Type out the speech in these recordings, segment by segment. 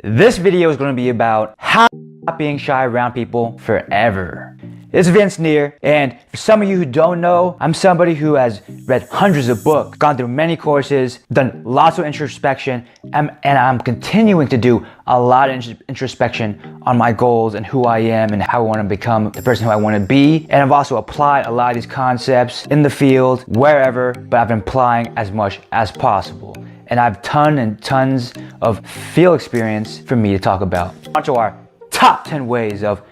This video is going to be about how to stop being shy around people forever. It's Vince Neer, and for some of you who don't know, I'm somebody who has read hundreds of books, gone through many courses, done lots of introspection, and I'm continuing to do a lot of introspection on my goals and who I am and how I want to become the person who I want to be. And I've also applied a lot of these concepts in the field, wherever, but I've been applying as much as possible. And I have tons and tons of field experience for me to talk about. On to our top 10 ways of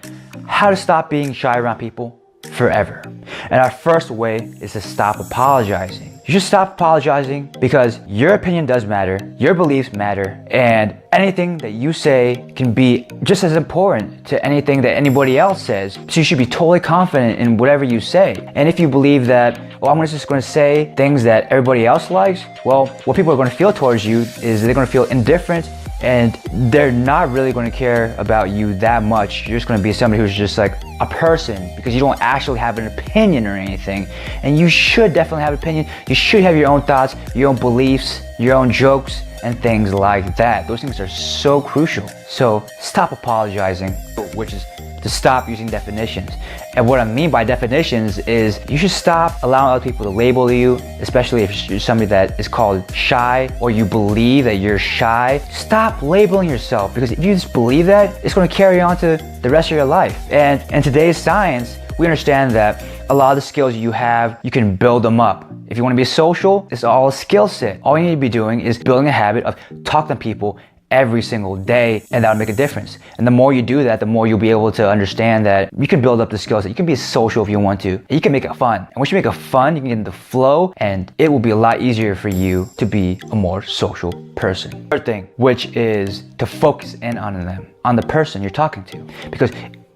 how to stop being shy around people forever. And our first way is to stop apologizing. You should stop apologizing because your opinion does matter, your beliefs matter, and anything that you say can be just as important to anything that anybody else says. So you should be totally confident in whatever you say. And if you believe that, well, I'm just going to say things that everybody else likes, well, what people are going to feel towards you is they're going to feel indifferent, and they're not really going to care about you that much. You're just going to be somebody who's just like a person because you don't actually have an opinion or anything. And you should definitely have an opinion. You should have your own thoughts, your own beliefs, your own jokes, and things like that. Those things are so crucial. So stop apologizing, which is to stop using definitions. And what I mean by definitions is you should stop allowing other people to label you, especially if you're somebody that is called shy or you believe that you're shy. Stop labeling yourself, because if you just believe that, it's going to carry on to the rest of your life. And in today's science, we understand that a lot of the skills you have, you can build them up. If you want to be social, it's all a skill set. All you need to be doing is building a habit of talking to people every single day, and that'll make a difference. And the more you do that, the more you'll be able to understand that you can build up the skills. That you can be social if you want to. And you can make it fun. And once you make it fun, you can get in the flow, and it will be a lot easier for you to be a more social person. Third thing, which is to focus in on them, on the person you're talking to. Because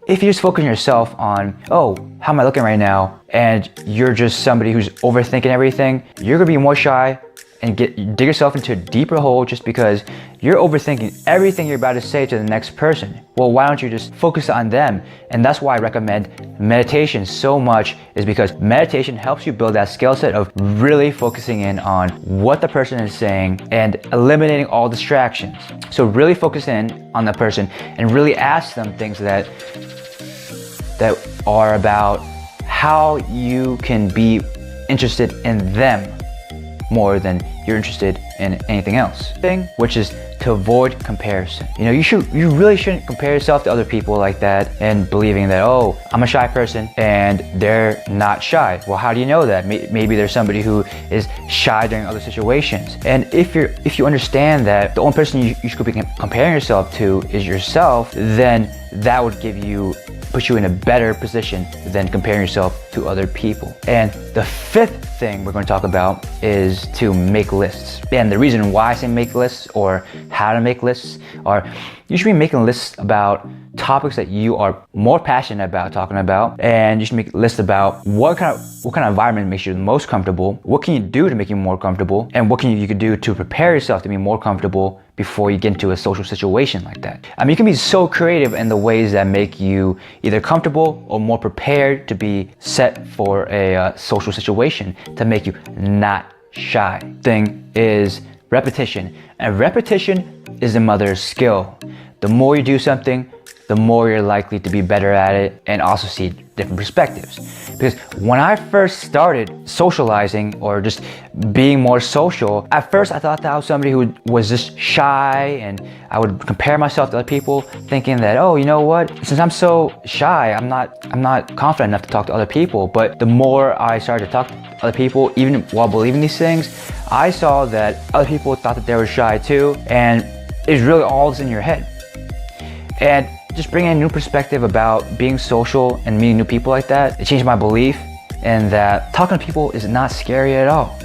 if you just focus yourself on, oh, how am I looking right now? And you're just somebody who's overthinking everything, you're gonna be more shy and dig yourself into a deeper hole just because you're overthinking everything you're about to say to the next person. Well, why don't you just focus on them? And that's why I recommend meditation so much, is because meditation helps you build that skill set of really focusing in on what the person is saying and eliminating all distractions. So really focus in on the person and really ask them things that are about how you can be interested in them more than you're interested in anything else. Thing, which is to avoid comparison. You know, you really shouldn't compare yourself to other people like that and believing that, oh, I'm a shy person and they're not shy. Well, how do you know that? Maybe there's somebody who is shy during other situations. And if you understand that the only person you should be comparing yourself to is yourself, then that would put you in a better position than comparing yourself to other people. And the fifth thing we're going to talk about is to make lists. And the reason why I say make lists, or how to make lists, are you should be making lists about topics that you are more passionate about talking about, and you should make lists about what kind of environment makes you the most comfortable, what can you do to make you more comfortable, and what you could do to prepare yourself to be more comfortable before you get into a social situation like that. I mean, you can be so creative in the ways that make you either comfortable or more prepared to be set for a social situation to make you not shy. Thing is repetition, and repetition is the mother of skill. The more you do something, the more you're likely to be better at it and also see different perspectives. Because when I first started socializing or just being more social, at first I thought that I was somebody who was just shy, and I would compare myself to other people thinking that, oh, you know what, since I'm so shy, I'm not confident enough to talk to other people. But the more I started to talk to other people, even while believing these things, I saw that other people thought that they were shy too, and it's really all in your head. And just bringing a new perspective about being social and meeting new people like that, it changed my belief in that talking to people is not scary at all.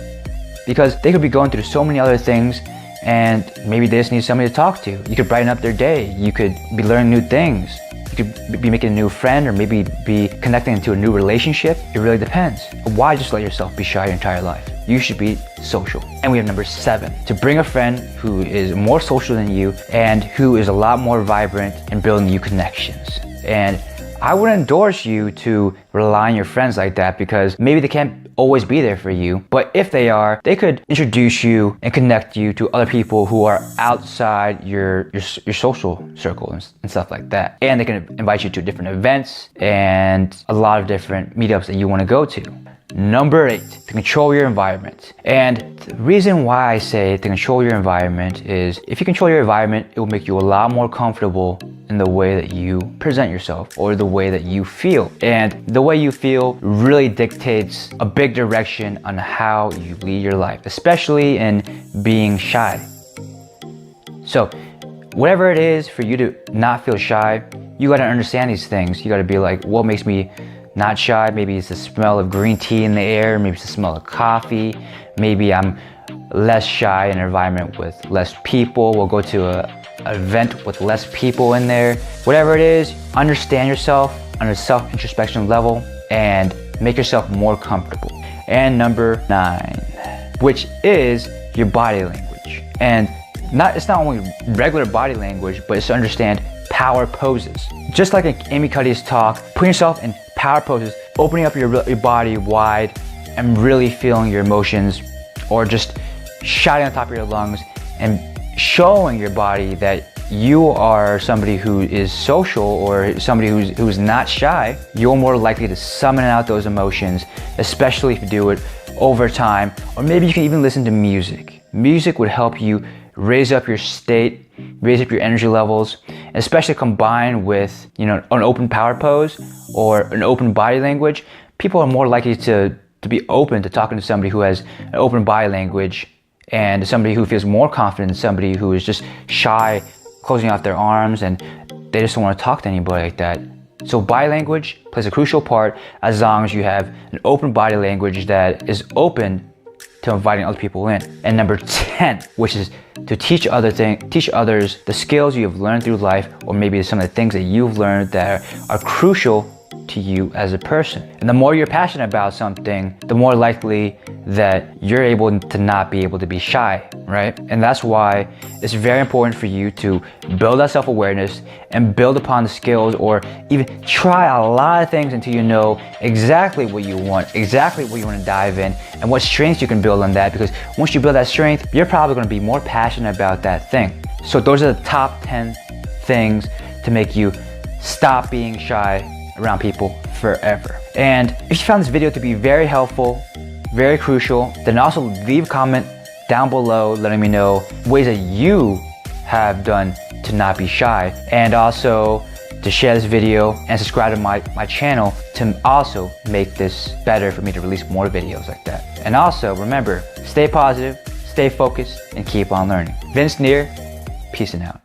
Because they could be going through so many other things, and maybe they just need somebody to talk to. You could brighten up their day. You could be learning new things. You could be making a new friend, or maybe be connecting into a new relationship. It really depends. Why just let yourself be shy your entire life? You should be social. And we have number 7, to bring a friend who is more social than you and who is a lot more vibrant in building new connections. And I would endorse you to rely on your friends like that, because maybe they can't always be there for you, but if they are, they could introduce you and connect you to other people who are outside your social circle and stuff like that. And they can invite you to different events and a lot of different meetups that you want to go to. Number 8, to control your environment. And the reason why I say to control your environment is if you control your environment, it will make you a lot more comfortable in the way that you present yourself or the way that you feel. And the way you feel really dictates a big direction on how you lead your life, especially in being shy. So whatever it is for you to not feel shy, you gotta understand these things. You gotta be like, what makes me not shy? Maybe it's the smell of green tea in the air, maybe it's the smell of coffee, maybe I'm less shy in an environment with less people. We'll go to an event with less people in there. Whatever it is, understand yourself on a self-introspection level and make yourself more comfortable. And number 9, which is your body language. And it's not only regular body language, but it's to understand power poses. Just like in Amy Cuddy's talk, putting yourself in power poses, opening up your body wide and really feeling your emotions, or just shouting on top of your lungs and showing your body that you are somebody who is social or somebody who's not shy. You're more likely to summon out those emotions, especially if you do it over time. Or maybe you can even listen to music. Music would help you raise up your state, raise up your energy levels, especially combined with, an open power pose or an open body language. People are more likely to be open to talking to somebody who has an open body language and somebody who feels more confident than somebody who is just shy, closing off their arms, and they just don't want to talk to anybody like that. So body language plays a crucial part as long as you have an open body language that is open to inviting other people in. And number 10, which is to teach others the skills you have learned through life, or maybe some of the things that you've learned that are crucial to you as a person. And the more you're passionate about something, the more likely that you're able to not be able to be shy, right? And that's why it's very important for you to build that self-awareness and build upon the skills, or even try a lot of things until you know exactly what you want, exactly what you want to dive in, and what strengths you can build on that. Because once you build that strength, you're probably going to be more passionate about that thing. So those are the top 10 things to make you stop being shy around people forever. And if you found this video to be very helpful, very crucial, then also leave a comment down below letting me know ways that you have done to not be shy, and also to share this video and subscribe to my channel to also make this better for me to release more videos like that. And also remember, stay positive, stay focused, and keep on learning. Vince Neer, peace and out.